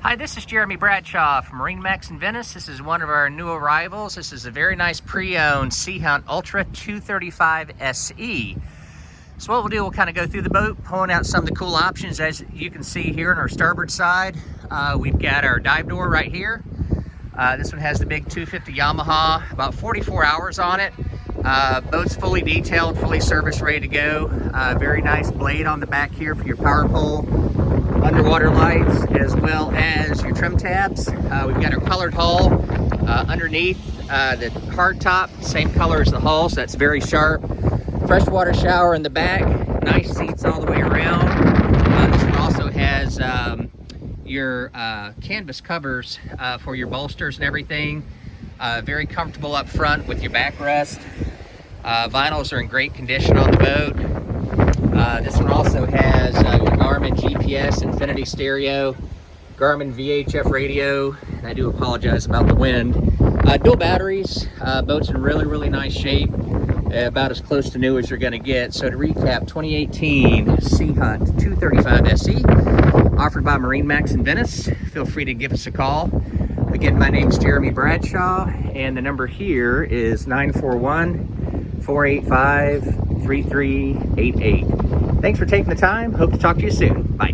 Hi, this is Jeremy Bradshaw from MarineMax Venice. This is one of our new arrivals. This is a very nice pre-owned Sea Hunt Ultra 235 SE. So what we'll do, we'll kind of go through the boat, pulling out some of the cool options. As you can see here on our starboard side, we've got our dive door right here. This one has the big 250 Yamaha, about 44 hours on it. Boat's fully detailed, fully serviced, ready to go. Very nice blade on the back here for your power pole, underwater lights, as well as your trim tabs. We've got our colored hull underneath the hard top, same color as the hull, so that's very sharp. Freshwater shower in the back, nice seats all the way around. This one also has your canvas covers for your bolsters and everything. Very comfortable up front with your backrest. Vinyls are in great condition on the boat. This one also has your Garmin GPS Infinity stereo, Garmin VHF radio, and I do apologize about the wind. Dual batteries, boat's in really nice shape, about as close to new as you're going to get. So to recap, 2018 Sea Hunt 235 SE, offered by MarineMax Venice. Feel free to give us a call. Again, my name's Jeremy Bradshaw, and the number here is 941-485-3388. Thanks for taking the time. Hope to talk to you soon. Bye.